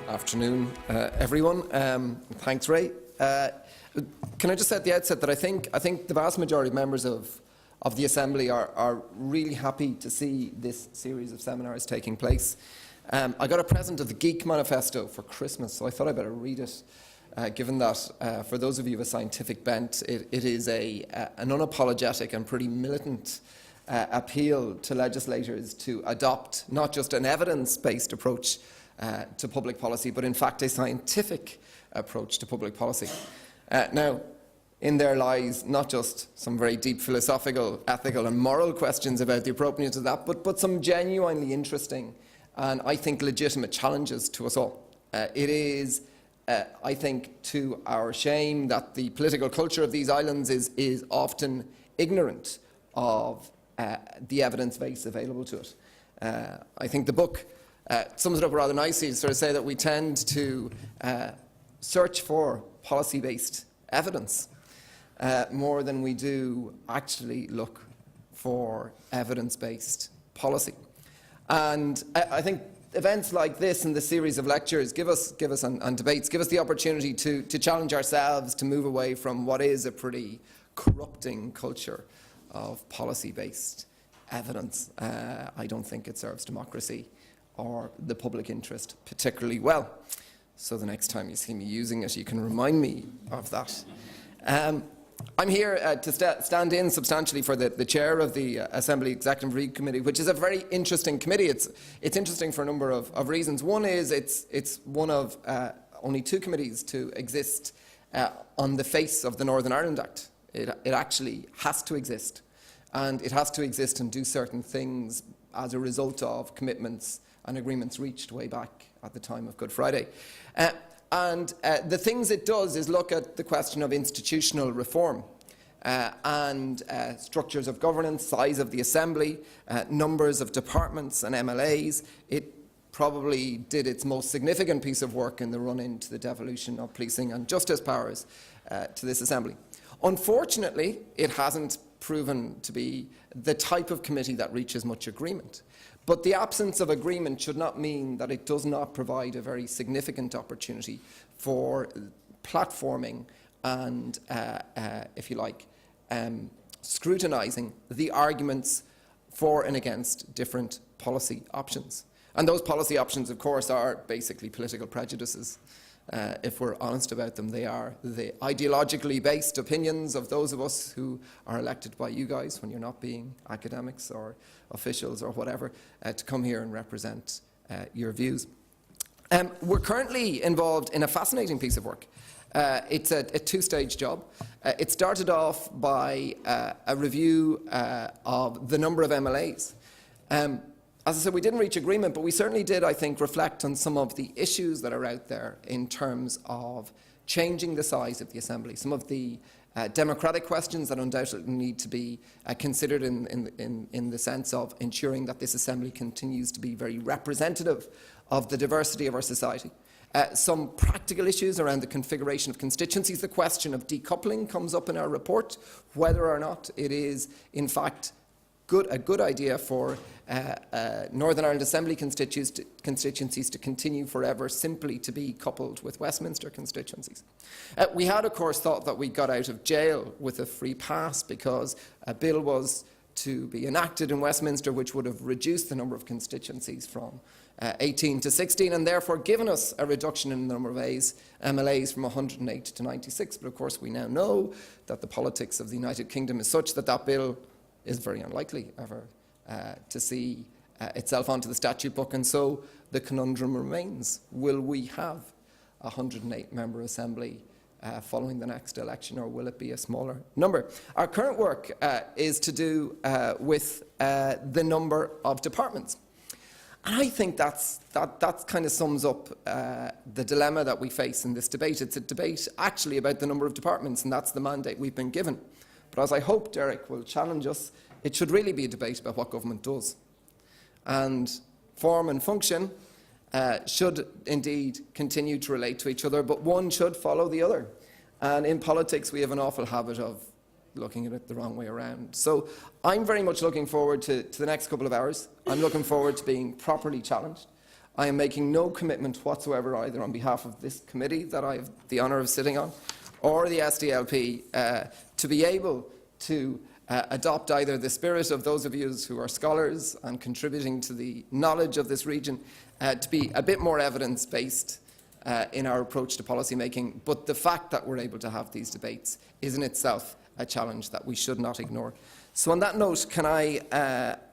Afternoon, everyone. Thanks, Ray. Can I just say at the outset that I think the vast majority of members of the Assembly are really happy to see this series of seminars taking place. I got a present of the Geek Manifesto for Christmas, so I thought I'd better read it, given that for those of you with a scientific bent, it is an unapologetic and pretty militant appeal to legislators to adopt not just an evidence-based approach to public policy, but in fact a scientific approach to public policy. Now, in there lies not just some very deep philosophical, ethical and moral questions about the appropriateness of that, but some genuinely interesting and I think legitimate challenges to us all. It is, I think, to our shame that the political culture of these islands is often ignorant of the evidence base available to it. I think the book sums it up rather nicely to sort of say that we tend to search for policy-based evidence more than we do actually look for evidence-based policy. And I think events like this and the series of lectures give us and debates give us the opportunity to challenge ourselves to move away from what is a pretty corrupting culture of policy-based evidence. I don't think it serves democracy or the public interest particularly well. So the next time you see me using it, you can remind me of that. I'm here to stand in substantially for the chair of the Assembly Executive Review Committee, which is a very interesting committee. It's interesting for a number of reasons. One is it's one of only two committees to exist on the face of the Northern Ireland Act. It actually has to exist, and it has to exist and do certain things as a result of commitments and agreements reached way back at the time of Good Friday. And the things it does is look at the question of institutional reform and structures of governance, size of the Assembly, numbers of departments and MLAs. It probably did its most significant piece of work in the run-in to the devolution of policing and justice powers to this Assembly. Unfortunately, it hasn't proven to be the type of committee that reaches much agreement. But the absence of agreement should not mean that it does not provide a very significant opportunity for platforming and, if you like, scrutinising the arguments for and against different policy options. And those policy options, of course, are basically political prejudices. If we're honest about them, they are the ideologically based opinions of those of us who are elected by you guys when you're not being academics or officials or whatever, to come here and represent your views. We're currently involved in a fascinating piece of work. It's a two-stage job. It started off by a review of the number of MLAs. As I said, we didn't reach agreement, but we certainly did, I think, reflect on some of the issues that are out there in terms of changing the size of the Assembly, some of the democratic questions that undoubtedly need to be considered in the sense of ensuring that this Assembly continues to be very representative of the diversity of our society. Some practical issues around the configuration of constituencies. The question of decoupling comes up in our report, whether or not it is, in fact, a good idea for Northern Ireland Assembly constituencies to continue forever simply to be coupled with Westminster constituencies. We had, of course, thought that we got out of jail with a free pass because a bill was to be enacted in Westminster which would have reduced the number of constituencies from 18 to 16 and therefore given us a reduction in the number of MLAs from 108 to 96. But of course we now know that the politics of the United Kingdom is such that that bill is very unlikely ever to see itself onto the statute book, and so the conundrum remains: will we have a 108-member Assembly following the next election, or will it be a smaller number? Our current work is to do with the number of departments, and I think that kind of sums up the dilemma that we face in this debate. It's a debate actually about the number of departments, and that's the mandate we've been given. But as I hope Derek will challenge us, it should really be a debate about what government does. And form and function should indeed continue to relate to each other, but one should follow the other. And in politics, we have an awful habit of looking at it the wrong way around. So I'm very much looking forward to the next couple of hours. I'm looking forward to being properly challenged. I am making no commitment whatsoever, either on behalf of this committee that I have the honour of sitting on, or the SDLP, to be able to adopt either the spirit of those of you who are scholars and contributing to the knowledge of this region, to be a bit more evidence-based in our approach to policy making. But the fact that we're able to have these debates is in itself a challenge that we should not ignore. So on that note, can I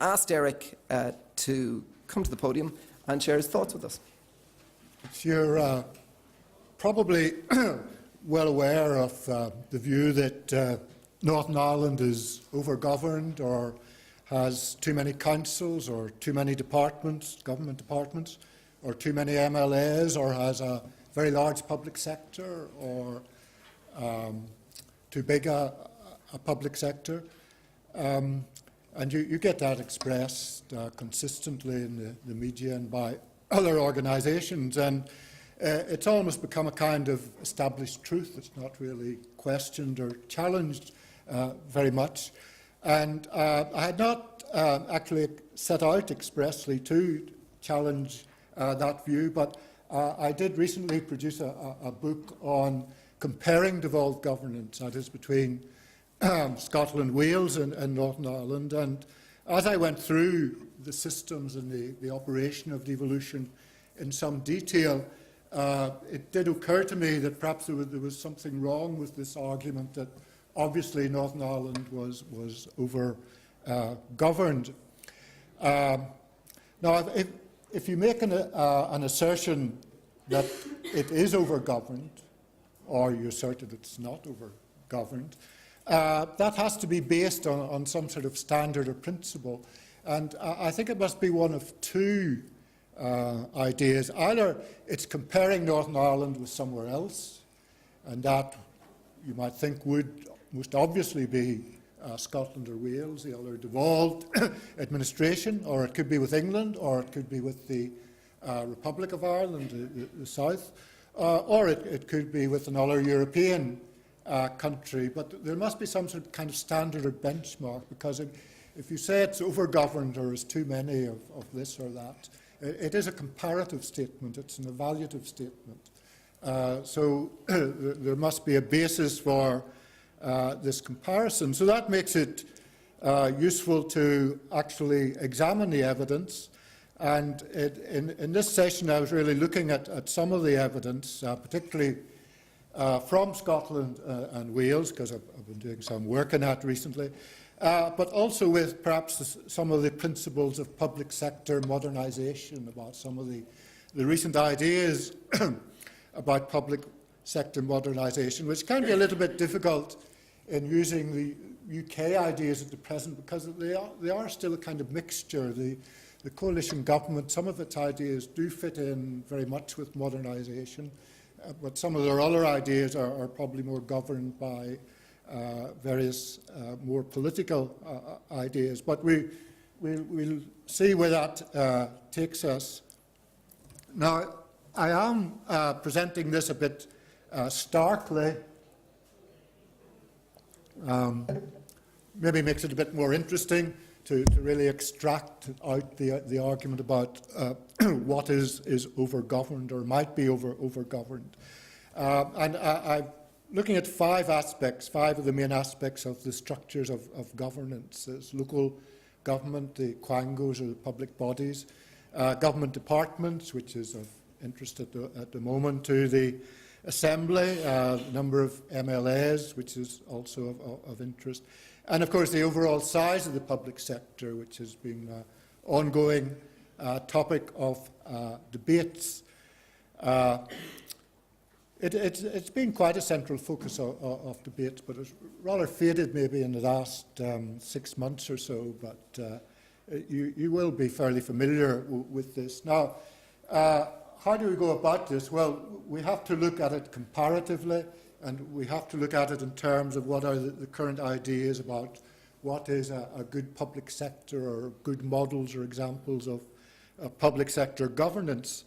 ask Derek to come to the podium and share his thoughts with us? You're probably well aware of the view that Northern Ireland is overgoverned, or has too many councils, or too many departments, government departments, or too many MLAs, or has a very large public sector, or too big a public sector. And you get that expressed consistently in the media and by other organisations, and it's almost become a kind of established truth. It's not really questioned or challenged very much. And I had not actually set out expressly to challenge that view, but I did recently produce a book on comparing devolved governance, that is between Scotland, Wales and Northern Ireland. And as I went through the systems and the operation of devolution in some detail, it did occur to me that perhaps there was something wrong with this argument that obviously Northern Ireland was over-governed. Now, if you make an assertion that it is over-governed, or you assert that it's not over-governed, that has to be based on some sort of standard or principle. And I think it must be one of two ideas. Either it's comparing Northern Ireland with somewhere else, and that you might think would most obviously be Scotland or Wales, the other devolved administration, or it could be with England, or it could be with the Republic of Ireland, the South, or it could be with another European country. But there must be some sort of kind of standard or benchmark, because if you say it's over-governed or there's too many of this or that, it is a comparative statement, it's an evaluative statement. So there must be a basis for this comparison. So that makes it useful to actually examine the evidence. And in this session, I was really looking at some of the evidence, particularly from Scotland and Wales, because I've been doing some work on that recently, but also with perhaps some of the principles of public sector modernisation, about some of the recent ideas about public sector modernisation, which can be a little bit difficult in using the UK ideas at the present, because they are still a kind of mixture. The coalition government, some of its ideas do fit in very much with modernisation, but some of their other ideas are probably more governed by various more political ideas. But we'll see where that takes us. Now, I am presenting this a bit starkly. Maybe makes it a bit more interesting to really extract out the argument about what is over-governed or might be over-governed. And I'm looking at five of the main aspects of the structures of governance. There's local government, the quangos or the public bodies, government departments, which is of interest at the moment, to the Assembly, number of MLAs, which is also of interest, and of course the overall size of the public sector, which has been an ongoing topic of debates. It's been quite a central focus of debates, but it's rather faded maybe in the last 6 months or so, but you will be fairly familiar with this. Now, how do we go about this? Well, we have to look at it comparatively, and we have to look at it in terms of what are the current ideas about what is a good public sector, or good models or examples of public sector governance.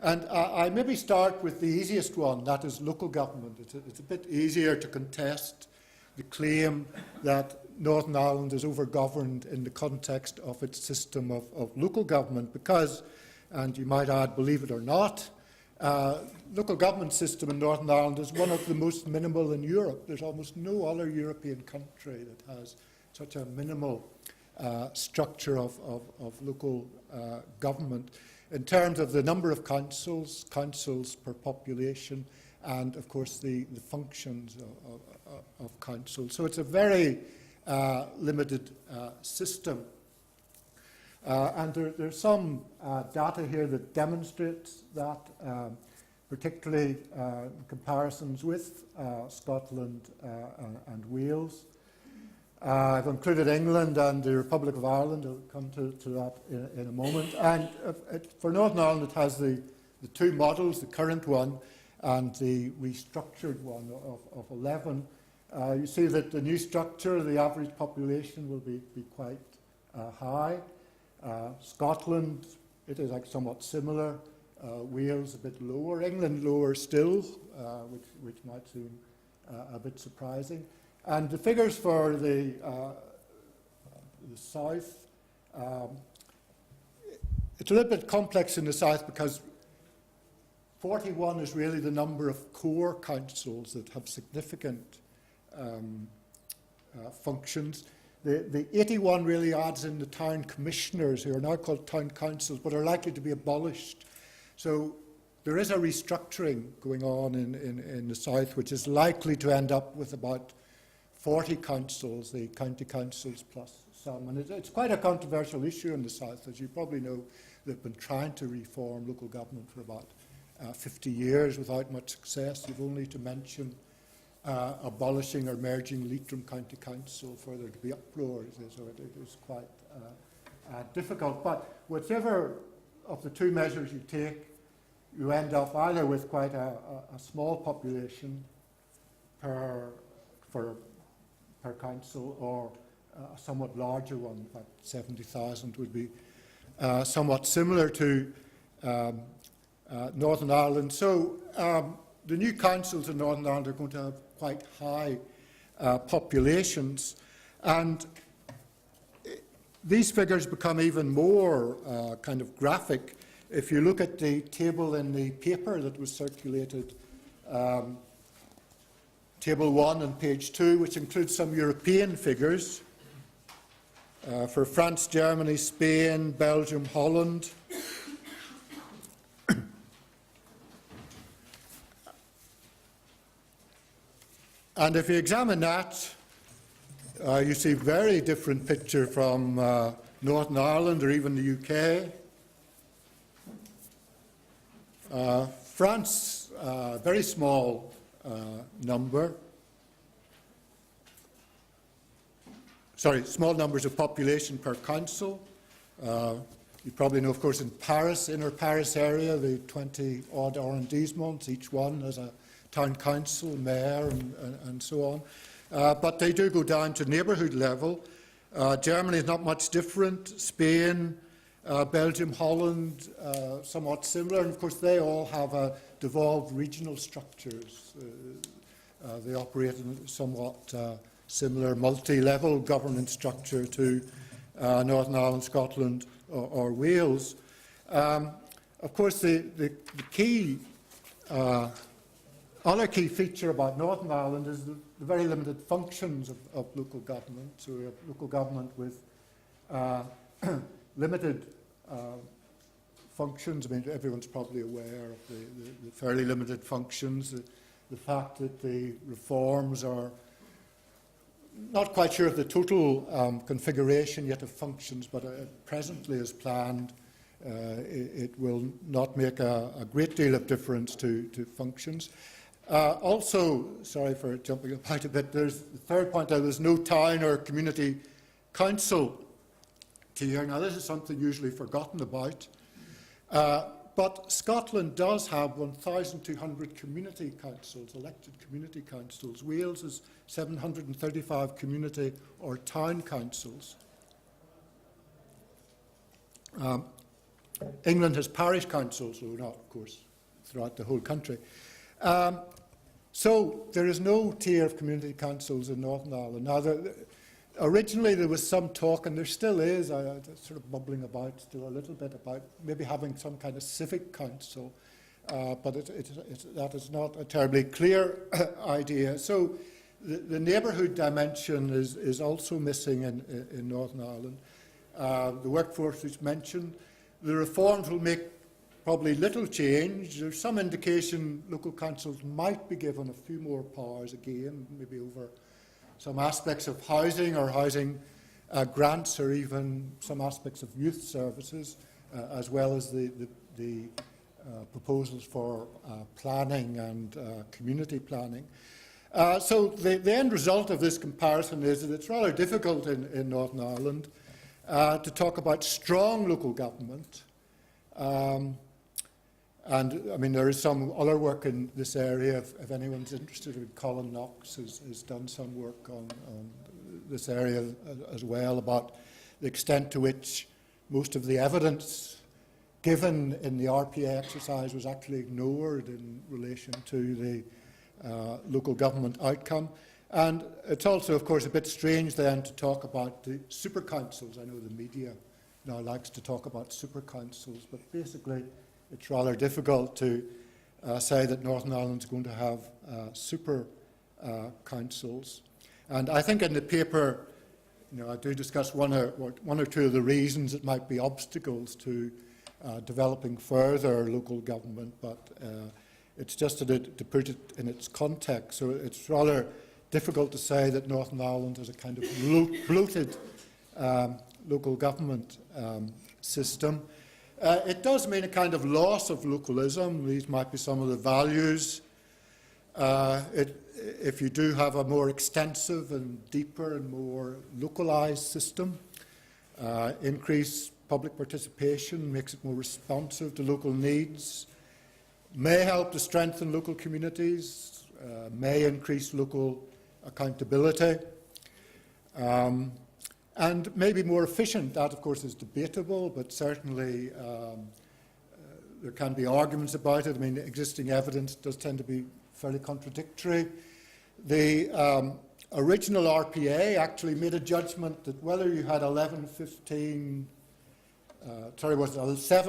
And I maybe start with the easiest one, that is local government. It's a bit easier to contest the claim that Northern Ireland is over-governed in the context of its system of local government, because And you might add, believe it or not, local government system in Northern Ireland is one of the most minimal in Europe. There's almost no other European country that has such a minimal structure of local government in terms of the number of councils, councils per population, and of course the functions of councils. So it's a very limited system. And there's some data here that demonstrates that, particularly comparisons with Scotland and Wales. I've included England and the Republic of Ireland. I'll come to that in a moment. And for Northern Ireland, it has the two models, the current one and the restructured one of 11. You see that the new structure, the average population will be quite high. Scotland, it is like somewhat similar. Wales a bit lower. England lower still, which might seem a bit surprising. And the figures for the south, it's a little bit complex in the south because 41 is really the number of core councils that have significant functions. The 81 really adds in the town commissioners, who are now called town councils, but are likely to be abolished. So there is a restructuring going on in the south, which is likely to end up with about 40 councils, the county councils plus some. And it's quite a controversial issue in the south. As you probably know, they've been trying to reform local government for about 50 years without much success. You've only to mention abolishing or merging Leitrim County Council for there to be uproar. So it is quite difficult. But whichever of the two measures you take, you end up either with quite a small population per council, or a somewhat larger one. In fact, 70,000 would be somewhat similar to Northern Ireland. So the new councils in Northern Ireland are going to have quite high populations, and these figures become even more kind of graphic if you look at the table in the paper that was circulated, Table 1 on page 2, which includes some European figures for France, Germany, Spain, Belgium, Holland. And if you examine that, you see a very different picture from Northern Ireland or even the UK. France, very small number. Sorry, small numbers of population per council. You probably know, of course, in Paris, inner Paris area, the 20-odd arrondissements, each one has a town council, mayor, and so on. But they do go down to neighbourhood level. Germany is not much different. Spain, Belgium, Holland, somewhat similar. And of course, they all have devolved regional structures. They operate in a somewhat similar multi-level government structure to Northern Ireland, Scotland, or Wales. Of course, the key other key feature about Northern Ireland is the very limited functions of local government. So we have local government with limited functions. I mean, everyone's probably aware of the fairly limited functions, the fact that the reforms are not quite sure of the total configuration yet of functions, but presently as planned, it will not make a great deal of difference to functions. Also, sorry for jumping about a bit, there's the third point, there's no town or community council tier. Now, this is something usually forgotten about, but Scotland does have 1,200 community councils, elected community councils. Wales has 735 community or town councils. England has parish councils, though not, of course, throughout the whole country. So there is no tier of community councils in Northern Ireland. Now, Originally there was some talk, and there still is, sort of bubbling about still a little bit, about maybe having some kind of civic council, but that is not a terribly clear idea. So the neighbourhood dimension is also missing in Northern Ireland. The workforce is mentioned. The reforms will make probably little change. There's some indication local councils might be given a few more powers again, maybe over some aspects of housing or housing grants, or even some aspects of youth services, as well as the proposals for planning and community planning. So the end result of this comparison is that it's rather difficult in Northern Ireland to talk about strong local government. And I mean, there is some other work in this area. If anyone's interested, Colin Knox has done some work on this area as well, about the extent to which most of the evidence given in the RPA exercise was actually ignored in relation to the local government outcome. And it's also, of course, a bit strange then to talk about the super councils. I know the media now likes to talk about super councils, but basically it's rather difficult to say that Northern Ireland is going to have super councils. And I think in the paper, I do discuss one or two of the reasons it might be obstacles to developing further local government, but it's just to put it in its context. So it's rather difficult to say that Northern Ireland has a kind of bloated local government system. It does mean a kind of loss of localism. These might be some of the values. If you do have a more extensive and deeper and more localised system, increased public participation makes it more responsive to local needs, may help to strengthen local communities, may increase local accountability, and maybe more efficient. That, of course, is debatable, but certainly there can be arguments about it. I mean, existing evidence does tend to be fairly contradictory. The original RPA actually made a judgment that whether you had 7,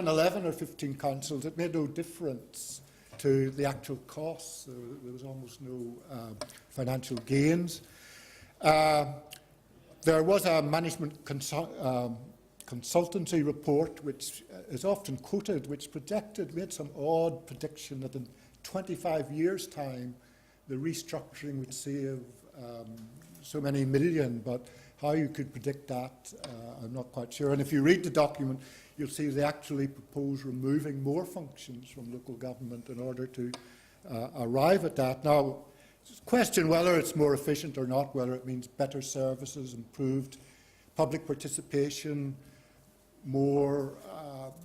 11 or 15 councils, it made no difference to the actual costs. There was almost no financial gains. There was a management consultancy report, which is often quoted, which made some odd prediction that in 25 years' time, the restructuring would save so many million, but how you could predict that, I'm not quite sure. And if you read the document, you'll see they actually propose removing more functions from local government in order to arrive at that. Now, question whether it's more efficient or not, whether it means better services, improved public participation, more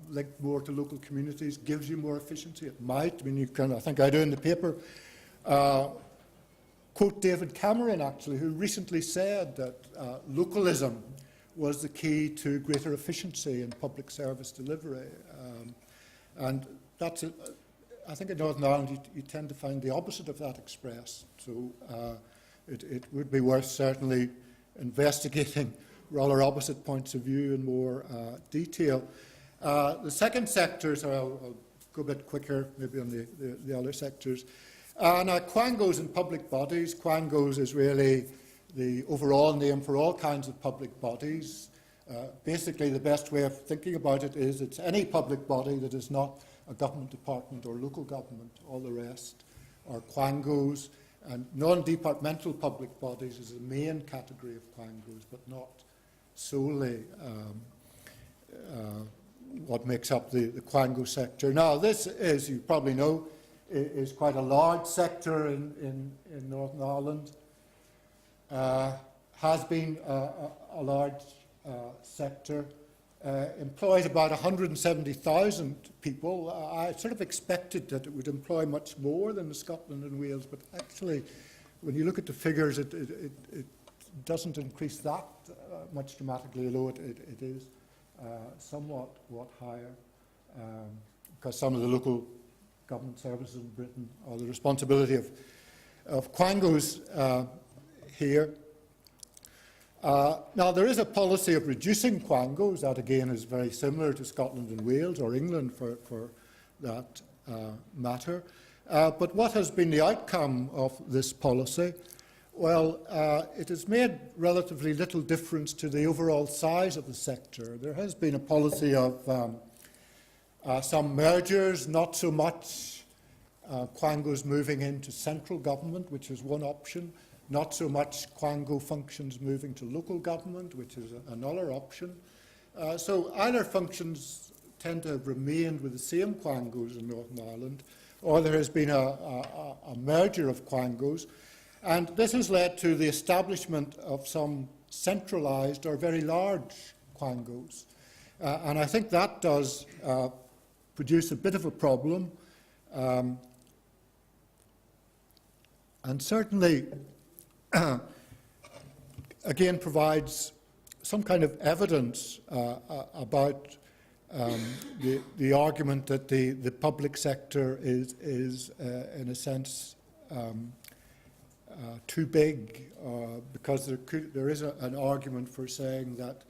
linked more to local communities, gives you more efficiency. It might. I mean, you can. I think I do in the paper. Quote David Cameron, actually, who recently said that localism was the key to greater efficiency in public service delivery, and that's it. I think in Northern Ireland you tend to find the opposite of that expressed. So it would be worth certainly investigating rather opposite points of view in more detail. The second sector, so I'll go a bit quicker maybe on the other sectors. Now, quangos in public bodies. Quangos is really the overall name for all kinds of public bodies. Basically, the best way of thinking about it is it's any public body that is not a government department or local government. All the rest are quangos, and non-departmental public bodies is the main category of quangos, but not solely what makes up the quango sector. Now, this, as you probably know, is quite a large sector in Northern Ireland. Has been a large sector. Employs about 170,000 people. I sort of expected that it would employ much more than Scotland and Wales, but actually, when you look at the figures, it doesn't increase that much dramatically, although it is somewhat higher, because some of the local government services in Britain are the responsibility of quangos here. Now, there is a policy of reducing quangos. That, again, is very similar to Scotland and Wales, or England for that matter. But what has been the outcome of this policy? Well, it has made relatively little difference to the overall size of the sector. There has been a policy of some mergers, not so much quangos moving into central government, which is one option, not so much quango functions moving to local government, which is another option. So either functions tend to have remained with the same quangos in Northern Ireland, or there has been a merger of quangos. And this has led to the establishment of some centralised or very large quangos. And I think that does produce a bit of a problem. And certainly, again, provides some kind of evidence about the argument that the public sector is in a sense, too big, because there is an argument for saying that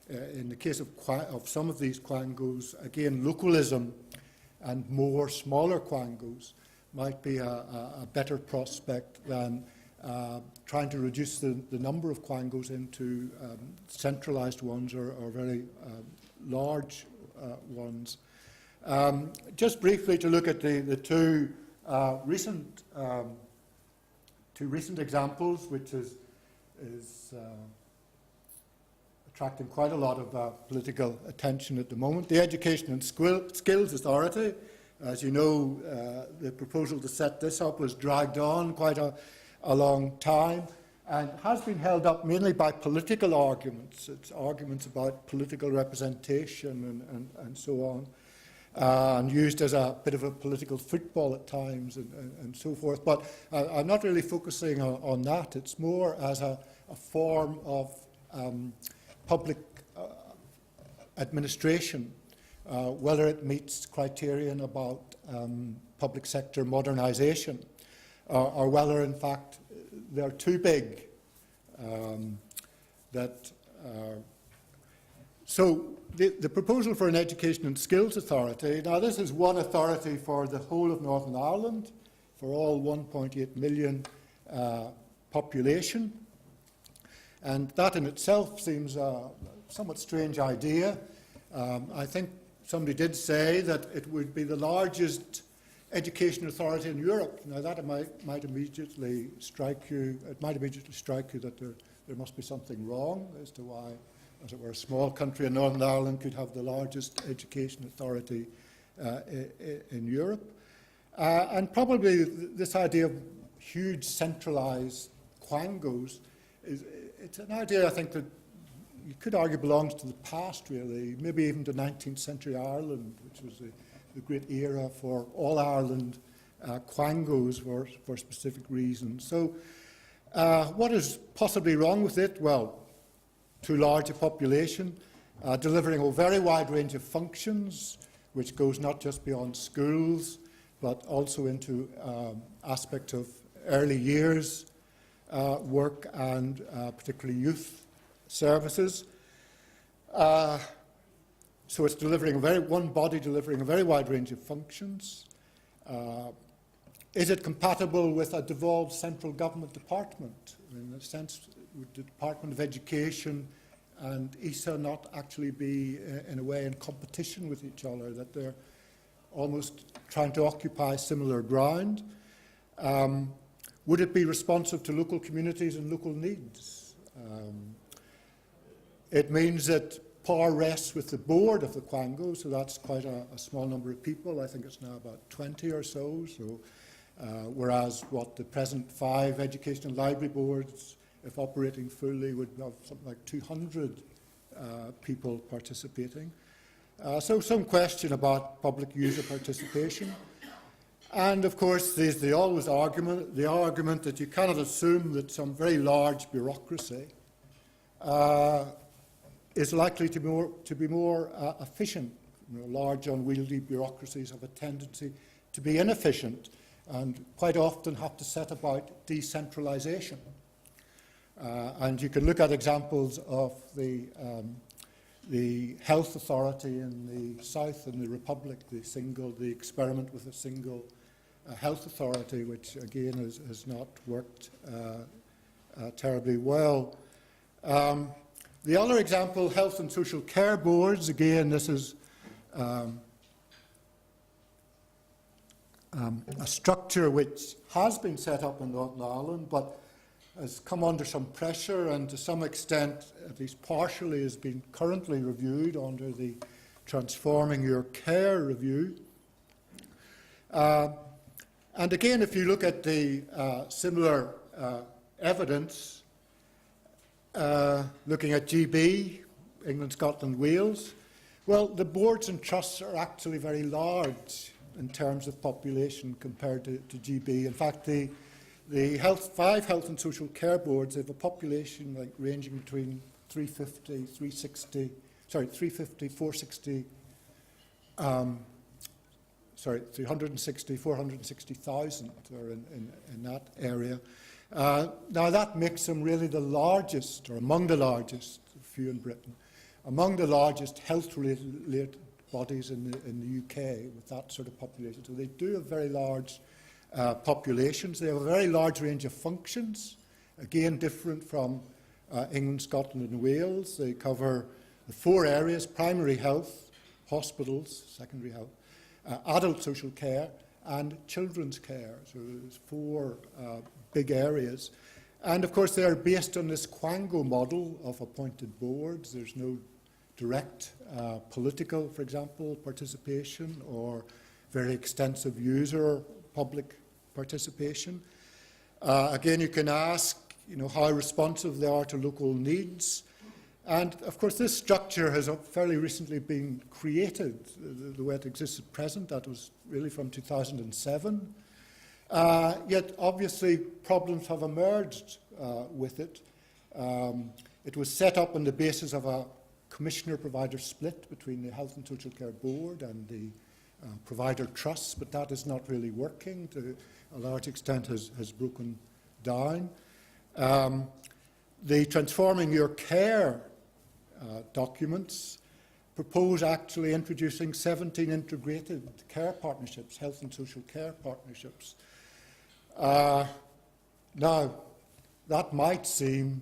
in the case of some of these quangos, again, localism and more smaller quangos might be a better prospect than trying to reduce the number of quangos into centralised ones or very large ones. Just briefly to look at the two recent examples, which is attracting quite a lot of political attention at the moment. The Education and Skills Authority, as you know, the proposal to set this up was dragged on quite a long time and has been held up mainly by political arguments. It's arguments about political representation and so on, and used as a bit of a political football at times and so forth. But I'm not really focusing on that. It's more as a form of public administration, whether it meets criterion about public sector modernisation, or whether, in fact, they're too big. So the proposal for an Education and Skills Authority, now this is one authority for the whole of Northern Ireland, for all 1.8 million population, and that in itself seems a somewhat strange idea. I think somebody did say that it would be the largest education authority in Europe. Now that might immediately strike you. It might immediately strike you that there must be something wrong as to why, as it were, a small country in Northern Ireland could have the largest education authority in Europe. And probably this idea of huge centralised quangos it's an idea I think that you could argue belongs to the past, really, maybe even to 19th century Ireland, which was the great era for all Ireland quangos for specific reasons. So what is possibly wrong with it? Well, too large a population, delivering a very wide range of functions, which goes not just beyond schools, but also into aspects of early years work and particularly youth services. So it's delivering one body delivering a very wide range of functions. Is it compatible with a devolved central government department? In a sense, would the Department of Education and ESA not actually be, in a way, in competition with each other, that they're almost trying to occupy similar ground? Would it be responsive to local communities and local needs? It means that power rests with the board of the quango, so that's quite a small number of people. I think it's now about 20 or so. Whereas what the present 5 educational library boards, if operating fully, would have something like 200 people participating. So some question about public user participation. And of course, there's the argument that you cannot assume that some very large bureaucracy is likely to be more efficient. Large, unwieldy bureaucracies have a tendency to be inefficient and quite often have to set about decentralisation. And you can look at examples of the health authority in the South, in the Republic, the experiment with a single health authority, which again has not worked terribly well. The other example, health and social care boards, again, this is a structure which has been set up in Northern Ireland, but has come under some pressure and to some extent, at least partially, has been currently reviewed under the Transforming Your Care review. And again, if you look at the similar evidence, looking at GB, England, Scotland, Wales, well, the boards and trusts are actually very large in terms of population compared to GB. In fact, the five health and social care boards have a population ranging between 350, 460, 360, 460,000 are in that area. Now that makes them really the largest, or among the largest, few in Britain, among the largest health-related bodies in the UK with that sort of population. So they do have very large populations. They have a very large range of functions, again different from England, Scotland and Wales. They cover the four areas: primary health, hospitals, secondary health, adult social care and children's care. So there's four big areas. And of course they are based on this quango model of appointed boards. There's no direct political, for example, participation or very extensive user public participation. Again, you can ask, how responsive they are to local needs. And of course, this structure has fairly recently been created, the way it exists at present. That was really from 2007. Yet, obviously, problems have emerged with it. It was set up on the basis of a commissioner-provider split between the Health and Social Care Board and the provider trusts, but that is not really working. To a large extent has broken down. The Transforming Your Care documents propose actually introducing 17 integrated care partnerships, health and social care partnerships. Now, that might seem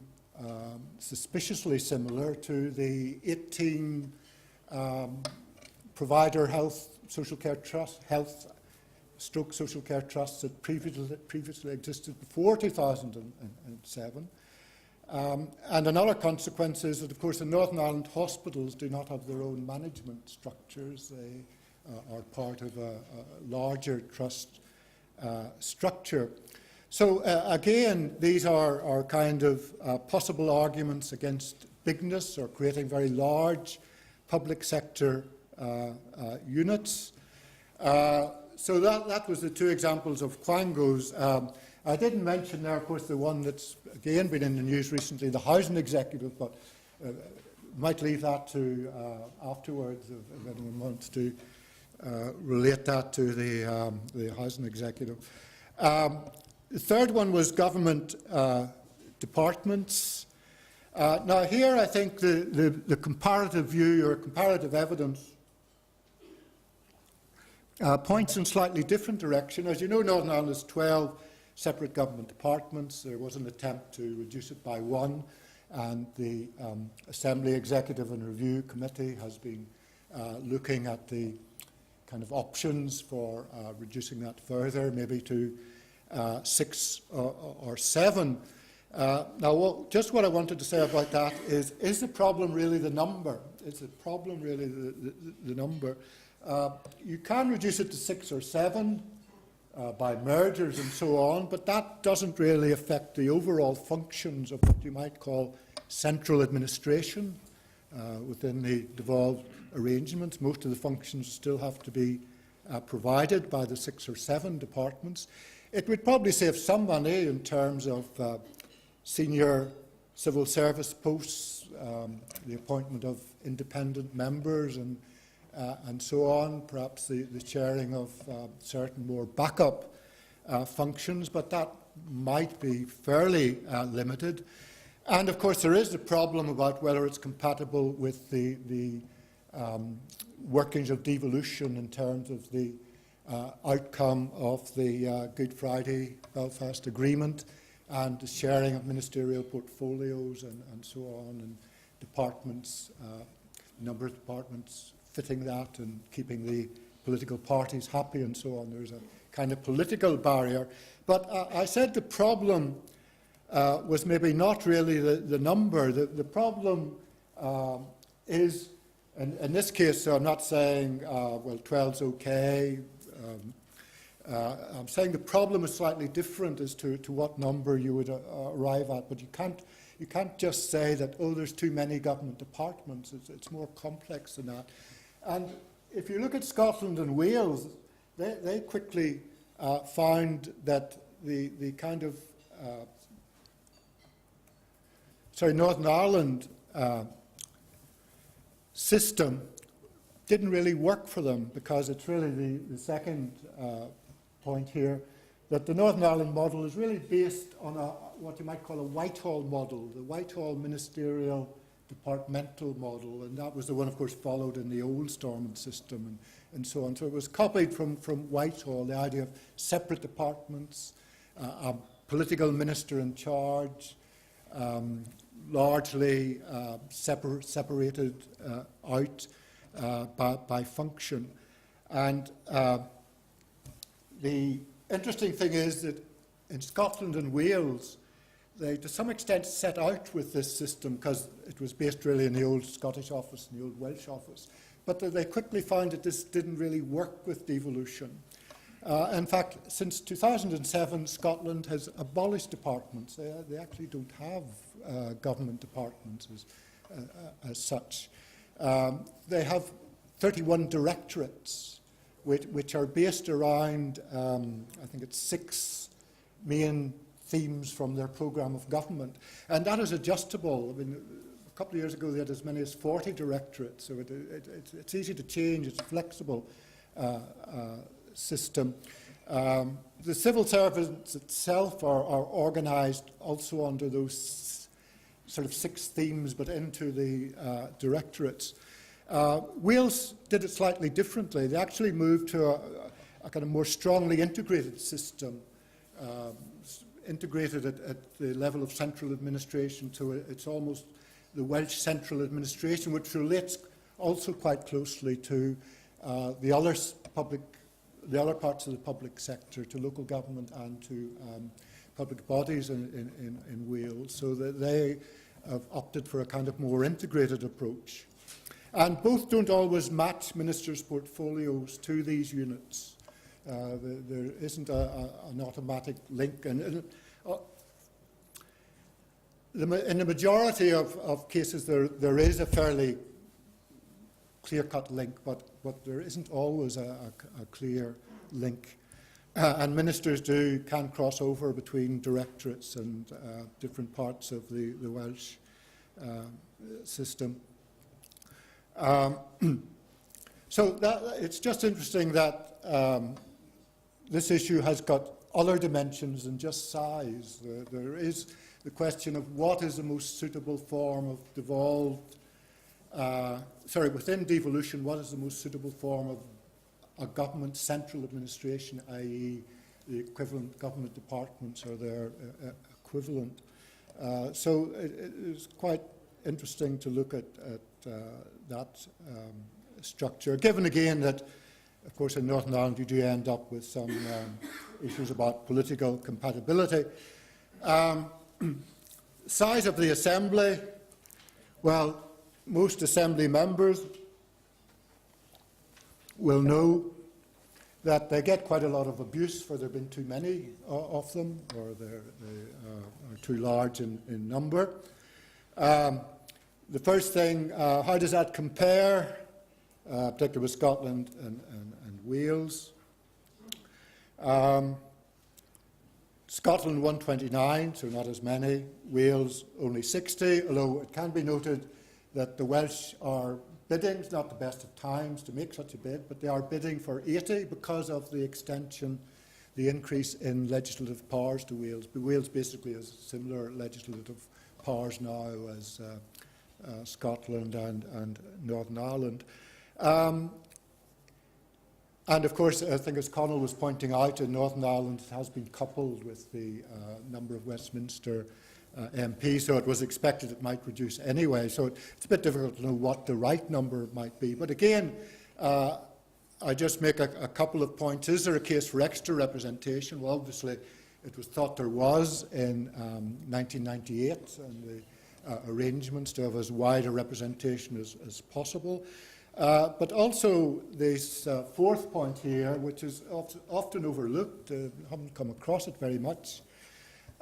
suspiciously similar to the 18 provider health social care trust, social care trusts that previously existed before 2007. And another consequence is that, of course, the Northern Ireland hospitals do not have their own management structures. They are part of a larger trust structure. So, again, these are kind of possible arguments against bigness or creating very large public sector units. So that was the two examples of quangos. I didn't mention there, of course, the one that's again been in the news recently, the housing executive, but might leave that to afterwards if anyone wants to relate that to the housing executive. The third one was government departments. Now here I think the comparative view or comparative evidence points in slightly different direction. As you know, Northern Ireland has 12 separate government departments. There was an attempt to reduce it by one, and the Assembly Executive and Review Committee has been looking at the kind of options for reducing that further, maybe to 6 or 7. Now, just what I wanted to say about that is the problem really the number? Is the problem really the number? You can reduce it to 6 or 7 by mergers and so on, but that doesn't really affect the overall functions of what you might call central administration within the devolved arrangements. Most of the functions still have to be provided by the 6 or 7 departments. It would probably save some money in terms of senior civil service posts, the appointment of independent members and so on, perhaps the chairing of certain more backup functions, but that might be fairly limited. And of course, there is the problem about whether it's compatible with the workings of devolution in terms of the outcome of the Good Friday Belfast Agreement and the sharing of ministerial portfolios and so on, and departments, number of departments fitting that and keeping the political parties happy and so on. There's a kind of political barrier. But I said the problem was maybe not really the number. The problem is, in this case, so I'm not saying, well, 12's okay. I'm saying the problem is slightly different as to what number you would arrive at, but you can't just say that, oh, there's too many government departments. It's more complex than that. And if you look at Scotland and Wales, they quickly found that the kind of Northern Ireland system didn't really work for them, because it's really the second point here, that the Northern Ireland model is really based on what you might call a Whitehall model, the Whitehall ministerial departmental model, and that was the one, of course, followed in the old Stormont system and so on. So it was copied from Whitehall, the idea of separate departments, a political minister in charge, largely separated out by function. And the interesting thing is that in Scotland and Wales, they to some extent set out with this system because it was based really in the old Scottish office and the old Welsh office. But they quickly found that this didn't really work with devolution. In fact, since 2007, Scotland has abolished departments. They actually don't have government departments as such. They have 31 directorates, which are based around, I think it's 6 main themes from their programme of government. And that is adjustable. I mean, a couple of years ago, they had as many as 40 directorates, so it's easy to change. It's a flexible system. The civil service itself are organised also under those sort of 6 themes, but into the directorates. Wales did it slightly differently. They actually moved to a kind of more strongly integrated system, integrated at the level of central administration, so it's almost the Welsh central administration, which relates also quite closely to the other parts of the public sector, to local government and to public bodies in Wales, so that they have opted for a kind of more integrated approach. And both don't always match ministers' portfolios to these units. There isn't an automatic link. And in the majority of cases, there is a fairly clear-cut link, but there isn't always a clear link. And ministers can cross over between directorates and different parts of the Welsh system. So it's just interesting that this issue has got other dimensions than just size. There is the question of what is the most suitable form of within devolution, what is the most suitable form of a government central administration, i.e. the equivalent government departments or their equivalent. So it is quite interesting to look at that structure, given again that, of course, in Northern Ireland you do end up with some issues about political compatibility. Size of the Assembly, well, most Assembly members will know that they get quite a lot of abuse for there being too many of them, or they are too large in number. The first thing, how does that compare, particularly with Scotland and Wales? Scotland 129, so not as many. Wales only 60, although it can be noted that the Welsh are bidding, it's not the best of times to make such a bid, but they are bidding for 80 because of the extension, the increase in legislative powers to Wales. But Wales basically has similar legislative powers now as Scotland and Northern Ireland. And of course, I think as Conall was pointing out, in Northern Ireland it has been coupled with the number of Westminster MPs, so it was expected it might reduce anyway. So it's a bit difficult to know what the right number might be. But again, I just make a couple of points. Is there a case for extra representation? Well, obviously, it was thought there was in 1998, and the arrangements to have as wide a representation as possible. But also this fourth point here, which is often overlooked, haven't come across it very much,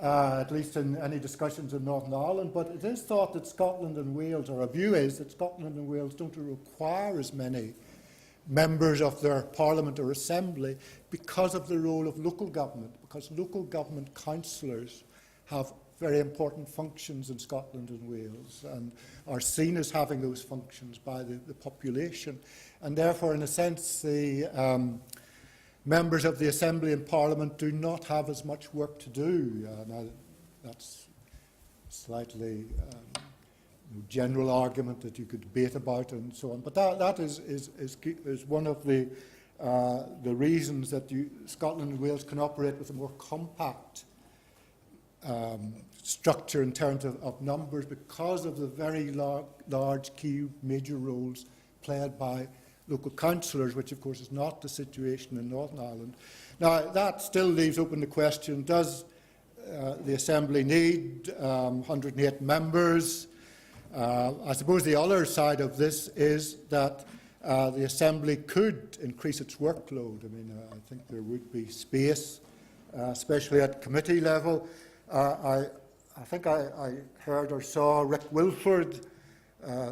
at least in any discussions in Northern Ireland, but it is thought that Scotland and Wales, or a view is that Scotland and Wales don't require as many members of their parliament or assembly because of the role of local government, because local government councillors have very important functions in Scotland and Wales and are seen as having those functions by the population. And therefore, in a sense, the members of the Assembly and Parliament do not have as much work to do. Now, that's slightly general argument that you could debate about and so on, but that is one of the reasons that Scotland and Wales can operate with a more compact structure in terms of numbers, because of the very large key major roles played by local councillors, which of course is not the situation in Northern Ireland. Now, that still leaves open the question, does the Assembly need 108 members? I suppose the other side of this is that the Assembly could increase its workload. I mean, I think there would be space, especially at committee level. I think I heard or saw Rick Wilford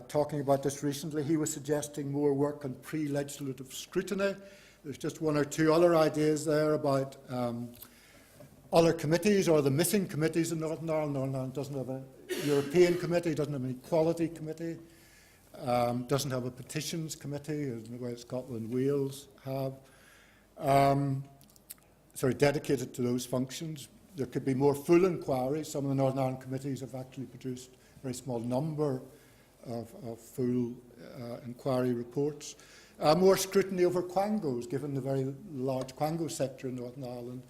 talking about this recently. He was suggesting more work on pre-legislative scrutiny. There's just one or two other ideas there about other committees, or the missing committees in Northern Ireland. Northern Ireland doesn't have a European committee, doesn't have an equality committee, doesn't have a petitions committee, as the way Scotland and Wales have, dedicated to those functions. There could be more full inquiries. Some of the Northern Ireland committees have actually produced a very small number of full inquiry reports. More scrutiny over quangos, given the very large quango sector in Northern Ireland.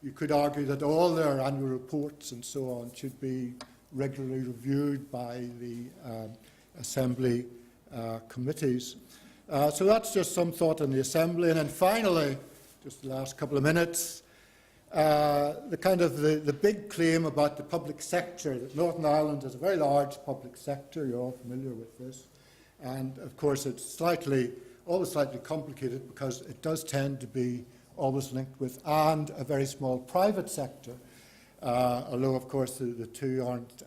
You could argue that all their annual reports and so on should be regularly reviewed by the Assembly committees. So that's just some thought on the Assembly. And then finally, just the last couple of minutes, the big claim about the public sector, that Northern Ireland has a very large public sector. You're all familiar with this. And of course, it's always slightly complicated, because it does tend to be always linked with and a very small private sector, although of course the two aren't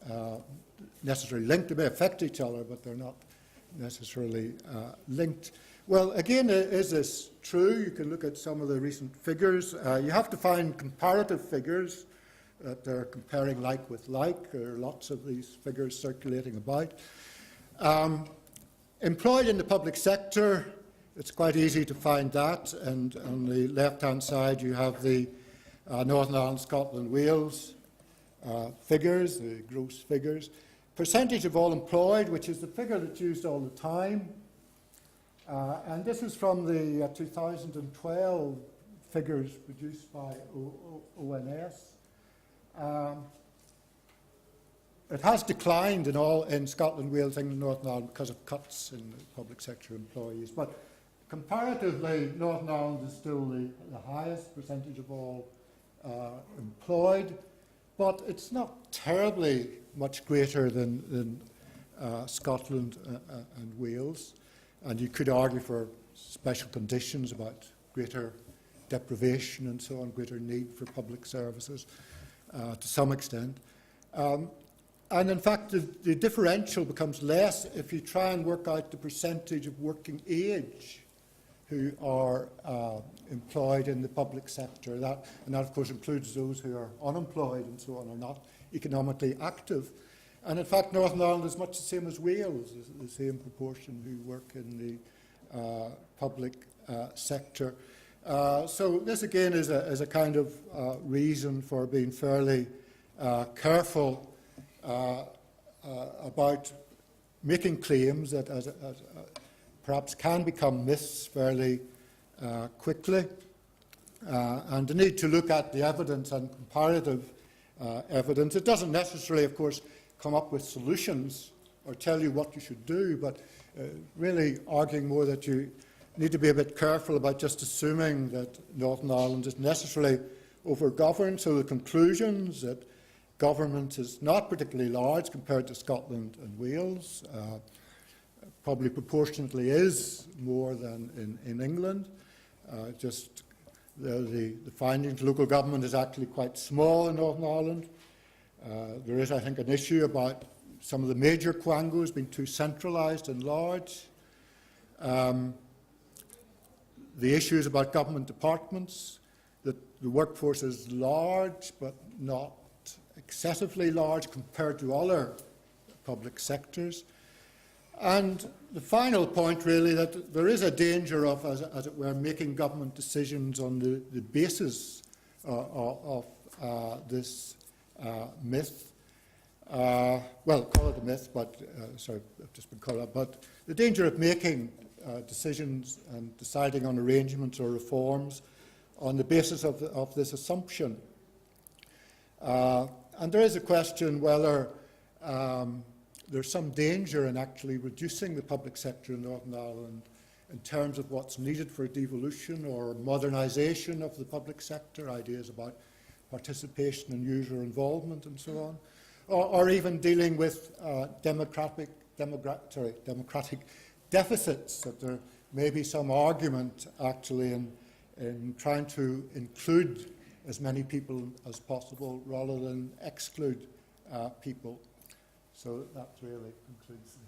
necessarily linked. They may affect each other, but they're not necessarily linked. Well, again, is this true? You can look at some of the recent figures. You have to find comparative figures that they're comparing like with like. There are lots of these figures circulating about. Employed in the public sector, it's quite easy to find that, and on the left-hand side you have the Northern Ireland, Scotland, Wales figures, the gross figures. Percentage of all employed, which is the figure that's used all the time, and this is from the 2012 figures produced by ONS. It has declined in Scotland, Wales, England, Northern Ireland because of cuts in the public sector employees, but comparatively, Northern Ireland is still the highest percentage of all employed, but it's not terribly much greater than Scotland and Wales. And you could argue for special conditions about greater deprivation and so on, greater need for public services to some extent. And in fact, the differential becomes less if you try and work out the percentage of working age who are employed in the public sector. And that, of course, includes those who are unemployed and so on, are not economically active. And in fact, Northern Ireland is much the same as Wales, the same proportion who work in the public sector. So this, again, is a kind of reason for being fairly careful about making claims that perhaps can become myths fairly quickly, and the need to look at the evidence and comparative evidence. It doesn't necessarily, of course, come up with solutions or tell you what you should do, but really arguing more that you need to be a bit careful about just assuming that Northern Ireland is necessarily over-governed. So the conclusions that government is not particularly large compared to Scotland and Wales, probably proportionately is more than in England. Just the findings, local government is actually quite small in Northern Ireland. There is, I think, an issue about some of the major quangos being too centralised and large. The issues about government departments, that the workforce is large but not excessively large compared to other public sectors. And the final point, really, that there is a danger of, as it were, making government decisions on the basis of this myth. Well, call it a myth, but sorry, I've just been called up. But the danger of making decisions and deciding on arrangements or reforms on the basis of this assumption. And there is a question whether there's some danger in actually reducing the public sector in Northern Ireland in terms of what's needed for devolution or modernisation of the public sector, ideas about participation and user involvement and so on, or even dealing with democratic deficits, that there may be some argument actually in trying to include as many people as possible rather than exclude people. So that really concludes.